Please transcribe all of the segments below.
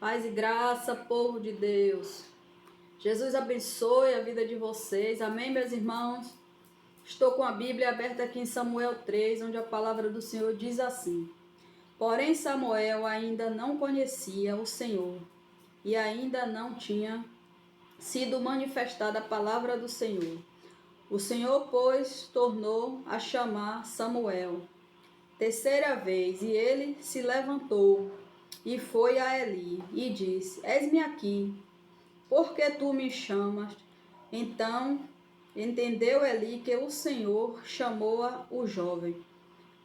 Paz e graça, povo de Deus. Jesus abençoe a vida de vocês. Amém, meus irmãos? Estou com a Bíblia aberta aqui em Samuel 3, onde a palavra do Senhor diz assim: Porém, Samuel ainda não conhecia o Senhor, e ainda não tinha sido manifestada a palavra do Senhor. O Senhor, pois, tornou a chamar Samuel terceira vez, e ele se levantou e foi a Eli e disse: Eis-me aqui, por que tu me chamas? Então entendeu Eli que o Senhor chamou o jovem.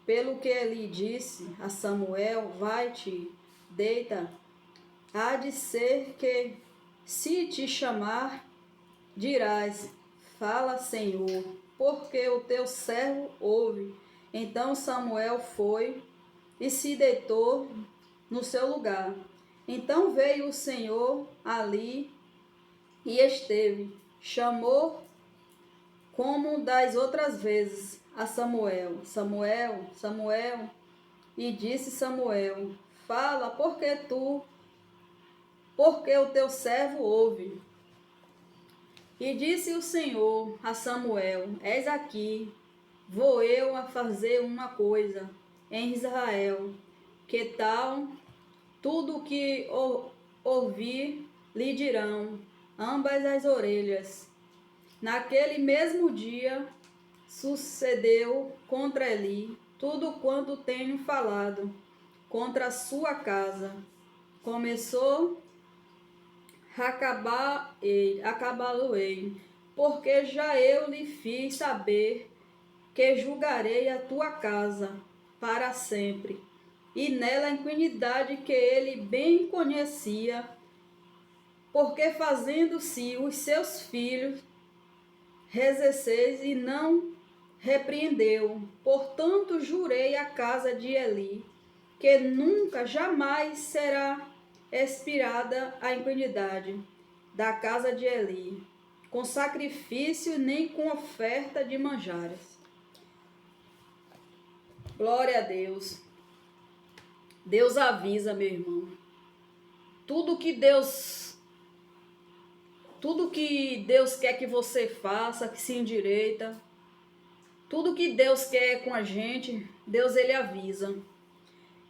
Pelo que Eli disse a Samuel: Vai-te, deita. Há de ser que, se te chamar, dirás: Fala, Senhor, porque o teu servo ouve. Então Samuel foi e se deitou no seu lugar. Então veio o Senhor ali e esteve, chamou como das outras vezes a Samuel: Samuel, Samuel. E disse Samuel: Fala, porque o teu servo ouve. E disse o Senhor a Samuel: Eis aqui, vou eu a fazer uma coisa em Israel, que tal tudo o que ouvir lhe dirão ambas as orelhas. Naquele mesmo dia sucedeu contra Eli tudo quanto tenho falado contra a sua casa. Começou acabá-lo-ei, porque já eu lhe fiz saber que julgarei a tua casa para sempre, e nela a iniquidade que ele bem conhecia, porque fazendo-se os seus filhos 16 e não repreendeu. Portanto, jurei à casa de Eli que nunca, jamais será expirada a impunidade da casa de Eli, com sacrifício nem com oferta de manjares. Glória a Deus. Deus avisa, meu irmão. Tudo que Deus quer que você faça, que se endireita, tudo que Deus quer com a gente, Deus ele avisa.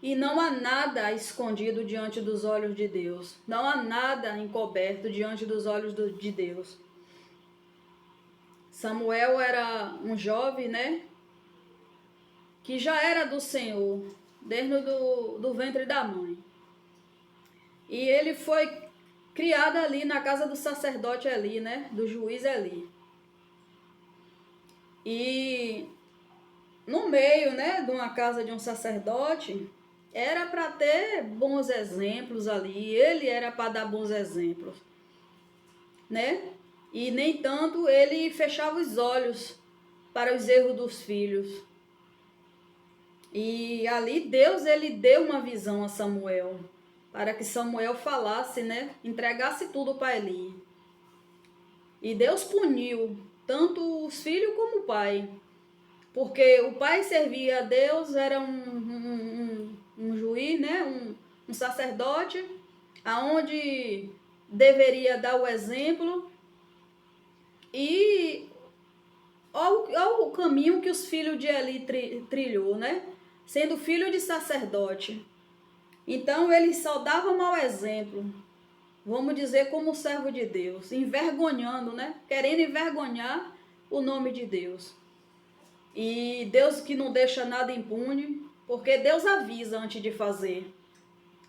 E não há nada escondido diante dos olhos de Deus. Não há nada encoberto diante dos olhos de Deus. Samuel era um jovem, né? Que já era do Senhor, desde do ventre da mãe. E ele foi criado ali na casa do sacerdote Eli, né? Do juiz Eli. E no meio, né, de uma casa de um sacerdote, era para ter bons exemplos ali. Ele era para dar bons exemplos, né? E nem tanto ele fechava os olhos para os erros dos filhos. E ali Deus ele deu uma visão a Samuel, para que Samuel falasse, né? Entregasse tudo para Eli. E Deus puniu tanto os filhos como o pai. Porque o pai servia a Deus, era um juiz, né? um sacerdote, aonde deveria dar o exemplo. E ao caminho que os filhos de Eli trilhou, né? Sendo filho de sacerdote. Então ele só dava mau exemplo, vamos dizer, como servo de Deus, envergonhando, né? Querendo envergonhar o nome de Deus. E Deus que não deixa nada impune, porque Deus avisa antes de fazer.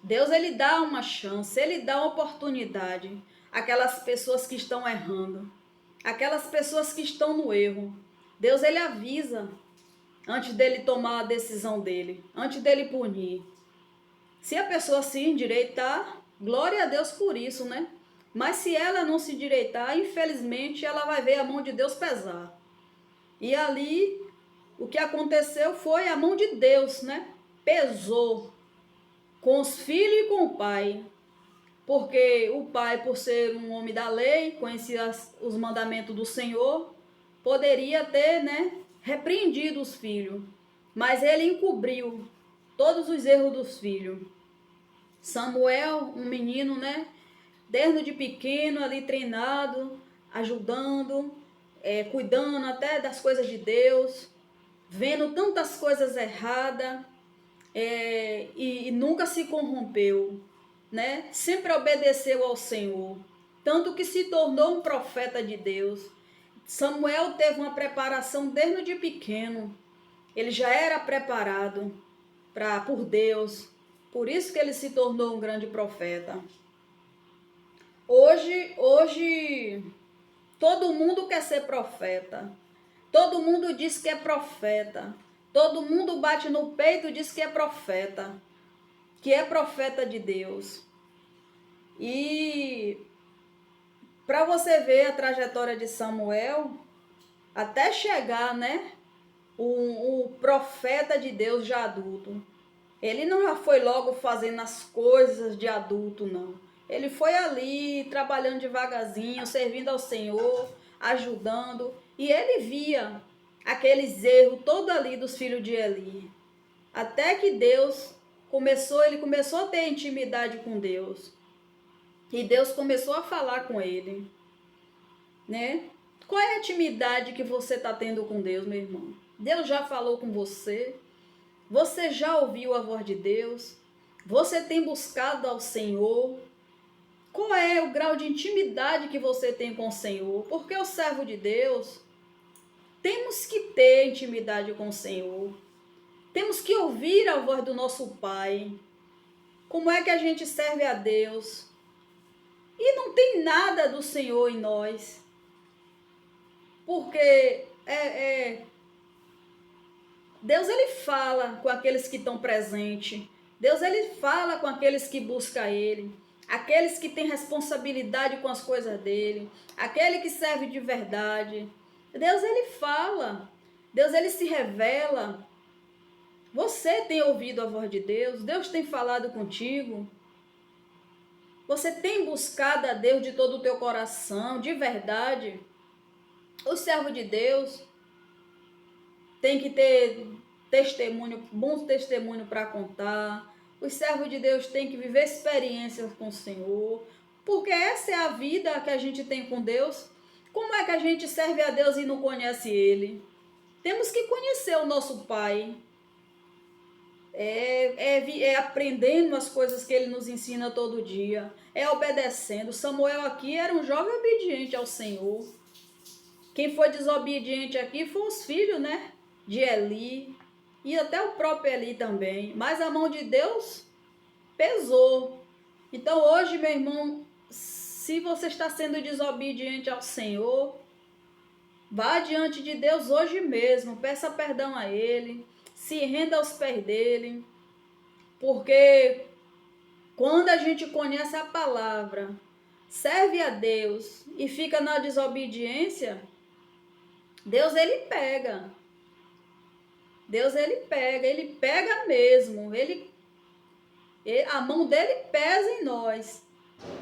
Deus ele dá uma chance, ele dá uma oportunidade àquelas pessoas que estão errando, aquelas pessoas que estão no erro. Deus ele avisa antes dele tomar a decisão dele, antes dele punir. Se a pessoa se endireitar, glória a Deus por isso, né? Mas se ela não se endireitar, infelizmente ela vai ver a mão de Deus pesar. E ali o que aconteceu foi a mão de Deus, né? Pesou com os filhos e com o pai. Porque o pai, por ser um homem da lei, conhecia os mandamentos do Senhor, poderia ter, né, repreendido os filhos. Mas ele encobriu todos os erros dos filhos. Samuel, um menino, né? Desde de pequeno ali treinado, ajudando, cuidando até das coisas de Deus, vendo tantas coisas erradas, e nunca se corrompeu, né? Sempre obedeceu ao Senhor, tanto que se tornou um profeta de Deus. Samuel teve uma preparação desde de pequeno. Ele já era preparado por Deus. Por isso que ele se tornou um grande profeta. Hoje todo mundo quer ser profeta. Todo mundo diz que é profeta. Todo mundo bate no peito e diz que é profeta de Deus. E para você ver a trajetória de Samuel, até chegar, né, o profeta de Deus já adulto. Ele não já foi logo fazendo as coisas de adulto, não. Ele foi ali, trabalhando devagarzinho, servindo ao Senhor, ajudando. E ele via aqueles erros todos ali dos filhos de Eli. Até que ele começou a ter intimidade com Deus. E Deus começou a falar com ele, né? Qual é a intimidade que você está tendo com Deus, meu irmão? Deus já falou com você? Você já ouviu a voz de Deus? Você tem buscado ao Senhor? Qual é o grau de intimidade que você tem com o Senhor? Porque o servo de Deus, temos que ter intimidade com o Senhor. Temos que ouvir a voz do nosso Pai. Como é que a gente serve a Deus? E não tem nada do Senhor em nós. Porque Deus, ele fala com aqueles que estão presentes. Deus, ele fala com aqueles que buscam Ele. Aqueles que têm responsabilidade com as coisas dele. Aquele que serve de verdade. Deus, ele fala. Deus, ele se revela. Você tem ouvido a voz de Deus? Deus tem falado contigo? Você tem buscado a Deus de todo o teu coração, de verdade? O servo de Deus tem que ter testemunho, bons testemunhos para contar. Os servos de Deus têm que viver experiências com o Senhor, porque essa é a vida que a gente tem com Deus. Como é que a gente serve a Deus e não conhece Ele? Temos que conhecer o nosso Pai. Aprendendo as coisas que Ele nos ensina todo dia. É obedecendo. Samuel aqui era um jovem obediente ao Senhor. Quem foi desobediente aqui foram os filhos, né? De Eli. E até o próprio Eli também. Mas a mão de Deus pesou. Então hoje, meu irmão, se você está sendo desobediente ao Senhor, vá diante de Deus hoje mesmo. Peça perdão a Ele. Se renda aos pés dele. Porque quando a gente conhece a palavra, serve a Deus e fica na desobediência, Deus, ele pega. Deus, ele pega mesmo. A mão dele pesa em nós.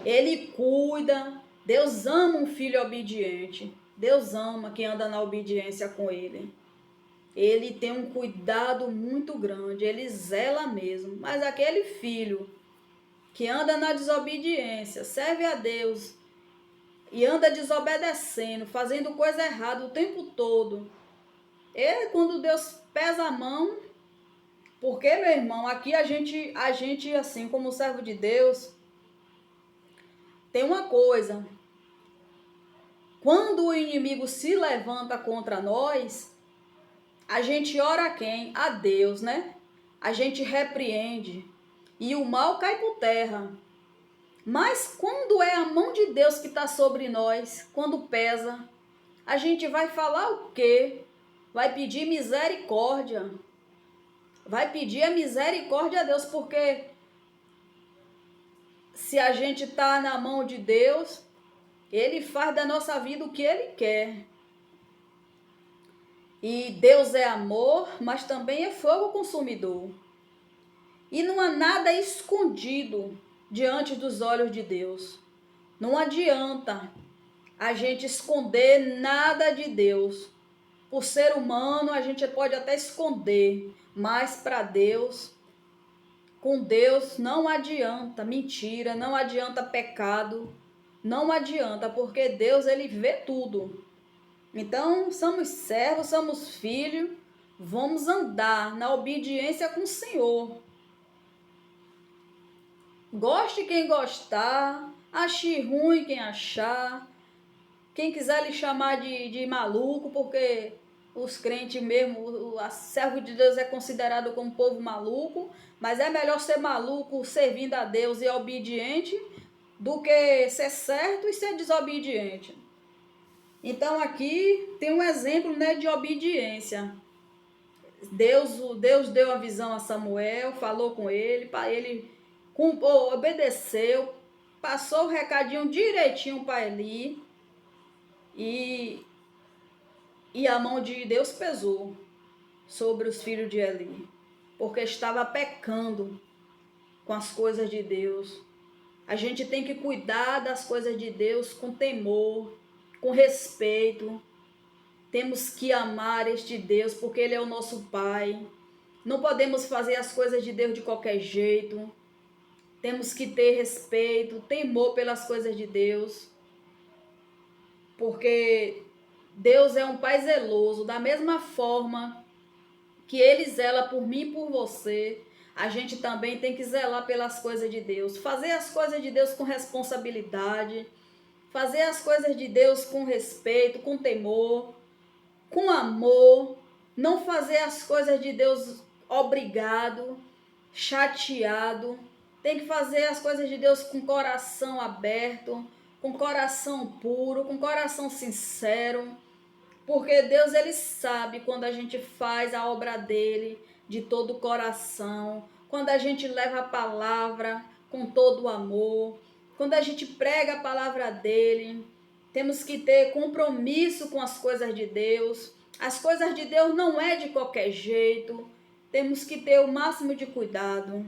Ele cuida. Deus ama um filho obediente. Deus ama quem anda na obediência com ele. Ele tem um cuidado muito grande. Ele zela mesmo. Mas aquele filho que anda na desobediência, serve a Deus e anda desobedecendo, fazendo coisa errada o tempo todo. Quando Deus pesa a mão, porque, meu irmão, aqui a gente assim, como servo de Deus, tem uma coisa. Quando o inimigo se levanta contra nós, a gente ora a quem? A Deus, né? A gente repreende e o mal cai por terra. Mas quando é a mão de Deus que está sobre nós, quando pesa, a gente vai falar o quê? Vai pedir misericórdia. Vai pedir a misericórdia a Deus, porque se a gente está na mão de Deus, Ele faz da nossa vida o que Ele quer. E Deus é amor, mas também é fogo consumidor. E não há nada escondido diante dos olhos de Deus. Não adianta a gente esconder nada de Deus. Por ser humano, a gente pode até esconder, mas para Deus, Com Deus não adianta mentira, não adianta pecado, não adianta, porque Deus ele vê tudo. Então, somos servos, somos filhos, vamos andar na obediência com o Senhor. Goste quem gostar, ache ruim quem achar, quem quiser lhe chamar de maluco, porque os crentes mesmo, o servo de Deus é considerado como povo maluco, mas é melhor ser maluco servindo a Deus e obediente do que ser certo e ser desobediente. Então aqui tem um exemplo, né, de obediência. Deus deu a visão a Samuel, falou com ele, para ele obedeceu, passou o recadinho direitinho para Eli e a mão de Deus pesou sobre os filhos de Eli, porque estava pecando com as coisas de Deus. A gente tem que cuidar das coisas de Deus com temor, com respeito. Temos que amar este Deus, porque Ele é o nosso Pai. Não podemos fazer as coisas de Deus de qualquer jeito. Temos que ter respeito, temor pelas coisas de Deus, porque Deus é um Pai zeloso. Da mesma forma que Ele zela por mim e por você, a gente também tem que zelar pelas coisas de Deus. Fazer as coisas de Deus com responsabilidade, fazer as coisas de Deus com respeito, com temor, com amor. Não fazer as coisas de Deus obrigado, chateado. Tem que fazer as coisas de Deus com coração aberto, com coração puro, com coração sincero. Porque Deus ele sabe quando a gente faz a obra dele de todo o coração, quando a gente leva a palavra com todo o amor, quando a gente prega a palavra dele. Temos que ter compromisso com as coisas de Deus. As coisas de Deus não é de qualquer jeito. Temos que ter o máximo de cuidado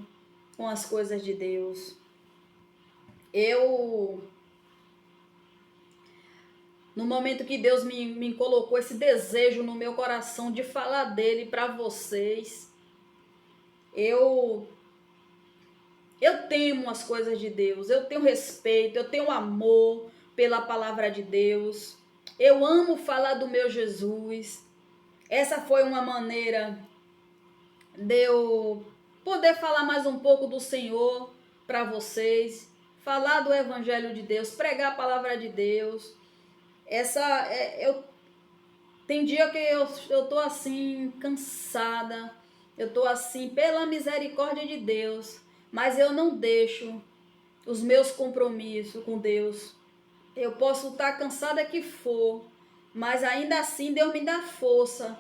com as coisas de Deus. No momento que Deus me colocou esse desejo no meu coração de falar dele para vocês, eu temo as coisas de Deus, eu tenho respeito, eu tenho amor pela palavra de Deus, eu amo falar do meu Jesus. Essa foi uma maneira de eu poder falar mais um pouco do Senhor para vocês, falar do Evangelho de Deus, pregar a palavra de Deus. Tem dia que eu tô assim, cansada, eu tô assim, pela misericórdia de Deus, mas eu não deixo os meus compromissos com Deus. Eu posso estar cansada que for, mas ainda assim Deus me dá força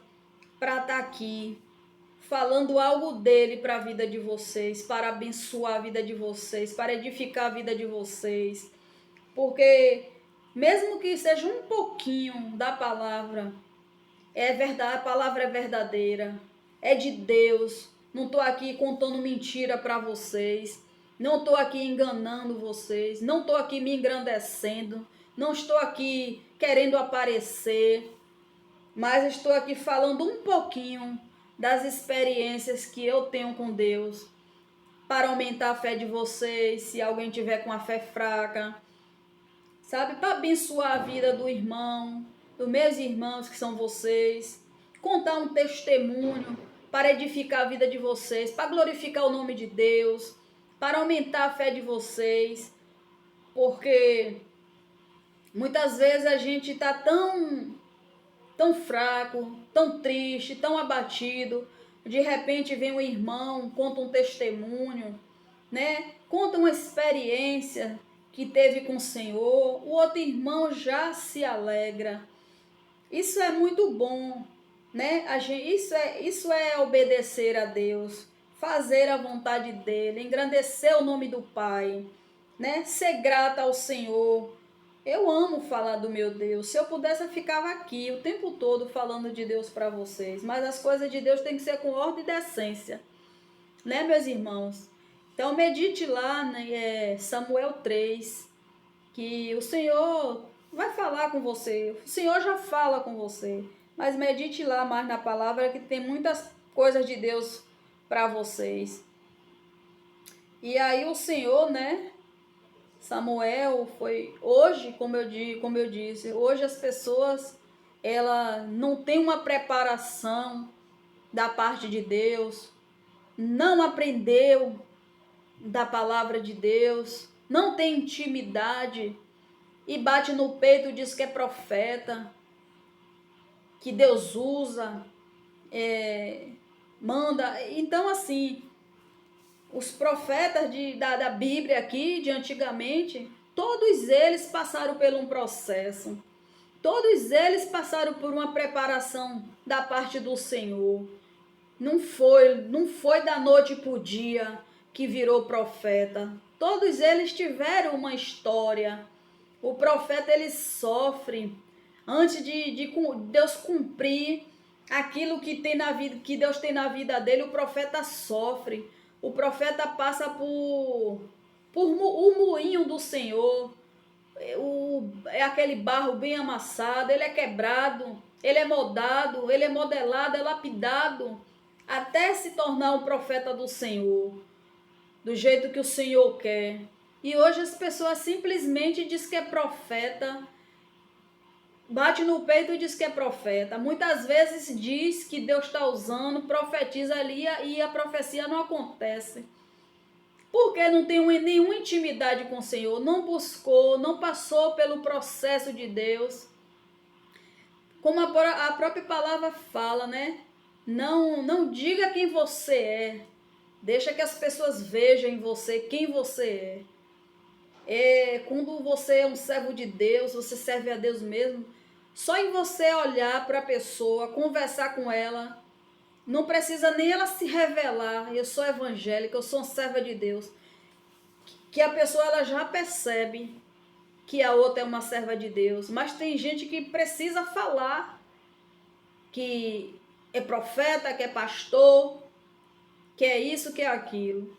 para estar aqui, falando algo dele para a vida de vocês, para abençoar a vida de vocês, para edificar a vida de vocês. Porque mesmo que seja um pouquinho da palavra, é verdade, a palavra é verdadeira, é de Deus. Não estou aqui contando mentira para vocês, não estou aqui enganando vocês, não estou aqui me engrandecendo, não estou aqui querendo aparecer, mas estou aqui falando um pouquinho das experiências que eu tenho com Deus, para aumentar a fé de vocês, se alguém tiver com a fé fraca, sabe, para abençoar a vida do irmão, dos meus irmãos que são vocês, contar um testemunho para edificar a vida de vocês, para glorificar o nome de Deus, para aumentar a fé de vocês, porque muitas vezes a gente está tão fraco, tão triste, tão abatido. De repente vem um irmão, conta um testemunho, né? Conta uma experiência que teve com o Senhor. O outro irmão já se alegra. Isso é muito bom, né? Isso é obedecer a Deus, fazer a vontade dele, engrandecer o nome do Pai, né? Ser grata ao Senhor. Eu amo falar do meu Deus. Se eu pudesse, eu ficava aqui o tempo todo falando de Deus para vocês. Mas as coisas de Deus têm que ser com ordem e decência, né, meus irmãos? Então, medite lá, né, Samuel 3, que o Senhor vai falar com você. O Senhor já fala com você. Mas medite lá mais na palavra, que tem muitas coisas de Deus para vocês. E aí o Senhor, né, Samuel foi hoje, como eu disse, hoje as pessoas ela não tem uma preparação da parte de Deus, não aprendeu da palavra de Deus, não tem intimidade e bate no peito e diz que é profeta, que Deus usa, manda. Então, assim, os profetas da Bíblia aqui, de antigamente, todos eles passaram por um processo. Todos eles passaram por uma preparação da parte do Senhor. Não foi da noite para o dia que virou profeta. Todos eles tiveram uma história. O profeta ele sofre antes de Deus cumprir aquilo que tem na vida, que Deus tem na vida dele. O profeta sofre. O profeta passa por o moinho do Senhor. É aquele barro bem amassado, ele é quebrado, ele é moldado, ele é modelado, é lapidado, até se tornar um profeta do Senhor, do jeito que o Senhor quer. E hoje as pessoas simplesmente dizem que é profeta, bate no peito e diz que é profeta. Muitas vezes diz que Deus está usando, profetiza ali e a profecia não acontece. Porque não tem nenhuma intimidade com o Senhor, não buscou, não passou pelo processo de Deus. Como a própria palavra fala, né? Não diga quem você é. Deixa que as pessoas vejam em você quem você é. Quando você é um servo de Deus, você serve a Deus mesmo. Só em você olhar para a pessoa, conversar com ela, não precisa nem ela se revelar. Eu sou evangélica, eu sou uma serva de Deus. Que a pessoa ela já percebe que a outra é uma serva de Deus. Mas tem gente que precisa falar que é profeta, que é pastor, que é isso, que é aquilo.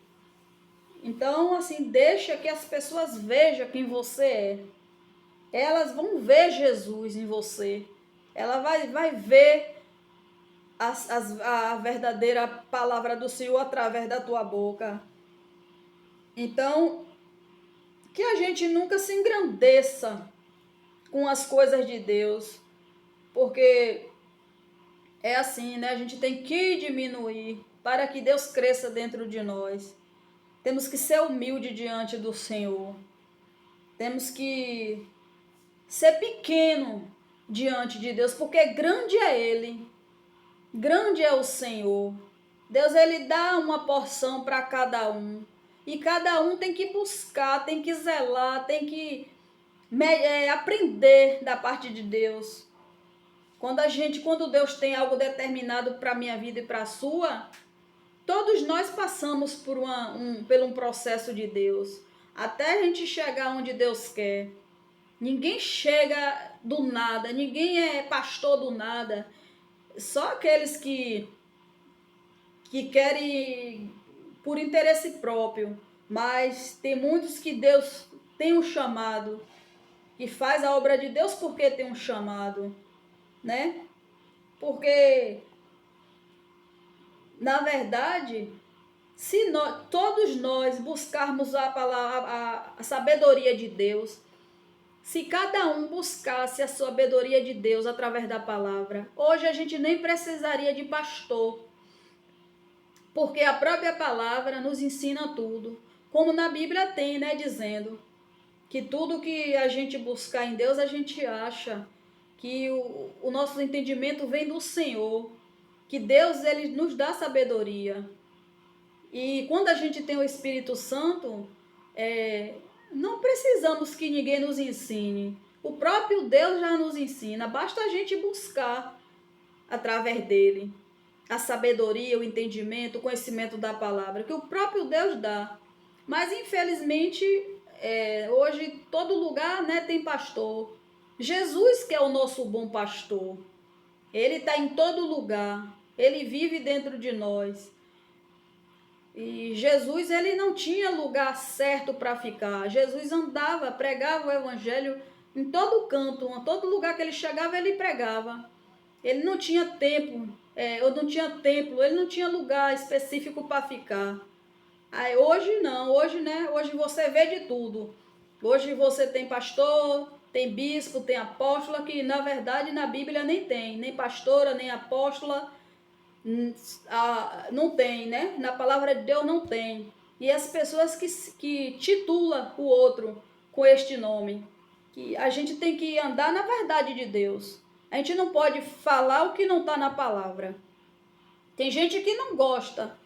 Então, assim, deixa que as pessoas vejam quem você é. Elas vão ver Jesus em você. Ela vai ver a verdadeira palavra do Senhor através da tua boca. Então, que a gente nunca se engrandeça com as coisas de Deus, porque é assim, né? A gente tem que diminuir para que Deus cresça dentro de nós. Temos que ser humilde diante do Senhor. Temos que ser pequeno diante de Deus, porque grande é Ele. Grande é o Senhor. Deus, Ele dá uma porção para cada um. E cada um tem que buscar, tem que zelar, tem que aprender da parte de Deus. Quando Deus tem algo determinado para a minha vida e para a sua, todos nós passamos por um processo de Deus, até a gente chegar onde Deus quer. Ninguém chega do nada, ninguém é pastor do nada. Só aqueles que querem por interesse próprio. Mas tem muitos que Deus tem um chamado, que faz a obra de Deus porque tem um chamado, né? Porque, na verdade, se todos nós buscarmos a sabedoria de Deus, se cada um buscasse a sabedoria de Deus através da palavra, hoje a gente nem precisaria de pastor, porque a própria palavra nos ensina tudo, como na Bíblia tem, né, dizendo que tudo que a gente buscar em Deus, a gente acha, que o nosso entendimento vem do Senhor, que Deus ele nos dá sabedoria. E quando a gente tem o Espírito Santo, não precisamos que ninguém nos ensine. O próprio Deus já nos ensina, basta a gente buscar através dele a sabedoria, o entendimento, o conhecimento da palavra, que o próprio Deus dá. Mas infelizmente, hoje todo lugar, né, tem pastor. Jesus que é o nosso bom pastor. Ele está em todo lugar. Ele vive dentro de nós. E Jesus, ele não tinha lugar certo para ficar. Jesus andava, pregava o evangelho em todo canto, em todo lugar que ele chegava, ele pregava. Ele não tinha tempo, ele não tinha lugar específico para ficar. Aí hoje não, hoje, né? Hoje você vê de tudo. Hoje você tem pastor, tem bispo, tem apóstola, que na verdade na Bíblia nem tem, nem pastora, nem apóstola, não tem, né? Na palavra de Deus não tem. E as pessoas que titulam o outro com este nome, que a gente tem que andar na verdade de Deus. A gente não pode falar o que não está na palavra. Tem gente que não gosta.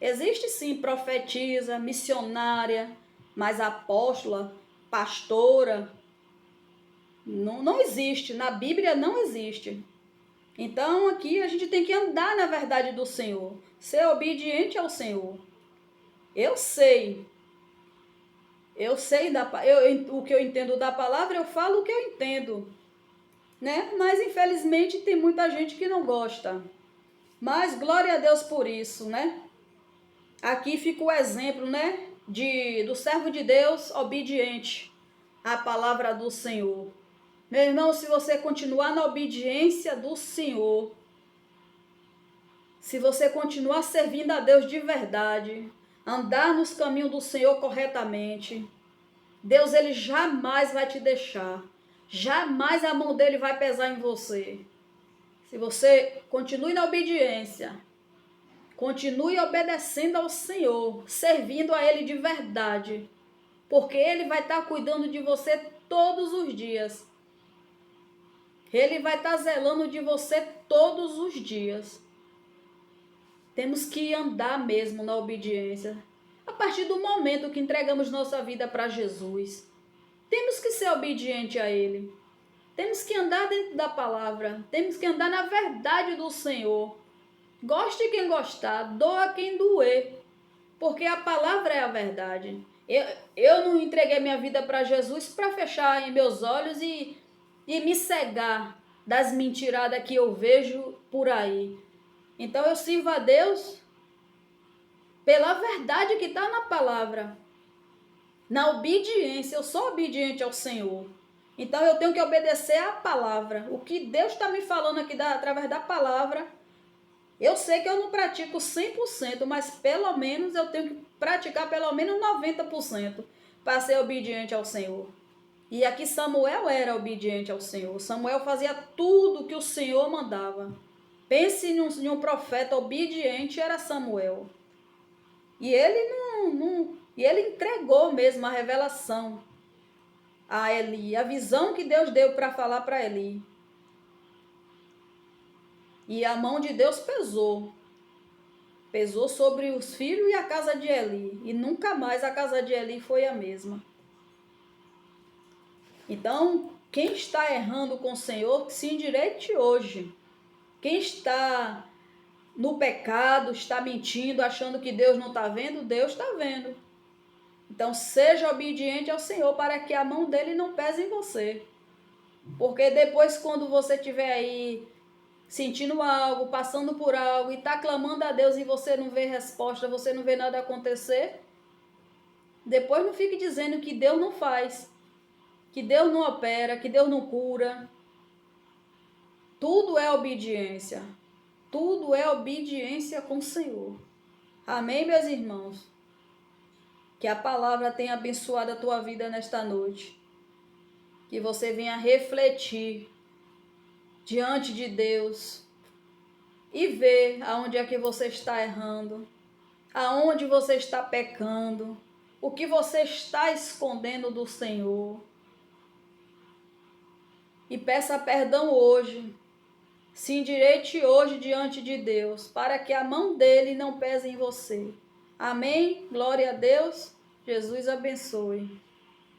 Existe sim profetisa, missionária, mas apóstola, pastora, não existe. Na Bíblia não existe. Então aqui a gente tem que andar na verdade do Senhor, ser obediente ao Senhor. Eu sei o que eu entendo da palavra, eu falo o que eu entendo, né? Mas infelizmente tem muita gente que não gosta. Mas glória a Deus por isso, né? Aqui fica o exemplo, né? Do servo de Deus obediente à palavra do Senhor. Meu irmão, se você continuar na obediência do Senhor, se você continuar servindo a Deus de verdade, andar nos caminhos do Senhor corretamente, Deus ele jamais vai te deixar. Jamais a mão dele vai pesar em você. Se você continue na obediência, continue obedecendo ao Senhor, servindo a Ele de verdade, porque Ele vai estar cuidando de você todos os dias. Ele vai estar zelando de você todos os dias. Temos que andar mesmo na obediência. A partir do momento que entregamos nossa vida para Jesus, temos que ser obediente a Ele. Temos que andar dentro da palavra. Temos que andar na verdade do Senhor. Goste quem gostar, doa quem doer. Porque a palavra é a verdade. Eu não entreguei minha vida para Jesus para fechar em meus olhos e me cegar das mentiradas que eu vejo por aí. Então eu sirvo a Deus pela verdade que está na palavra. Na obediência, eu sou obediente ao Senhor. Então eu tenho que obedecer à palavra. O que Deus está me falando aqui através da palavra, eu sei que eu não pratico 100%, mas pelo menos eu tenho que praticar pelo menos 90% para ser obediente ao Senhor. E aqui Samuel era obediente ao Senhor. Samuel fazia tudo que o Senhor mandava. Pense em um profeta obediente, era Samuel. E ele entregou mesmo a revelação a Eli, a visão que Deus deu para falar para Eli. E a mão de Deus pesou. Pesou sobre os filhos e a casa de Eli. E nunca mais a casa de Eli foi a mesma. Então, quem está errando com o Senhor, se endireite hoje. Quem está no pecado, está mentindo, achando que Deus não está vendo, Deus está vendo. Então, seja obediente ao Senhor para que a mão dele não pese em você. Porque depois, quando você estiver aí sentindo algo, passando por algo e está clamando a Deus e você não vê resposta, você não vê nada acontecer, depois não fique dizendo que Deus não faz, que Deus não opera, que Deus não cura. Tudo é obediência. Tudo é obediência com o Senhor. Amém, meus irmãos? Que a palavra tenha abençoado a tua vida nesta noite. Que você venha refletir diante de Deus e ver aonde é que você está errando, aonde você está pecando, o que você está escondendo do Senhor. E peça perdão hoje. Se endireite hoje diante de Deus, para que a mão dele não pese em você. Amém? Glória a Deus. Jesus abençoe.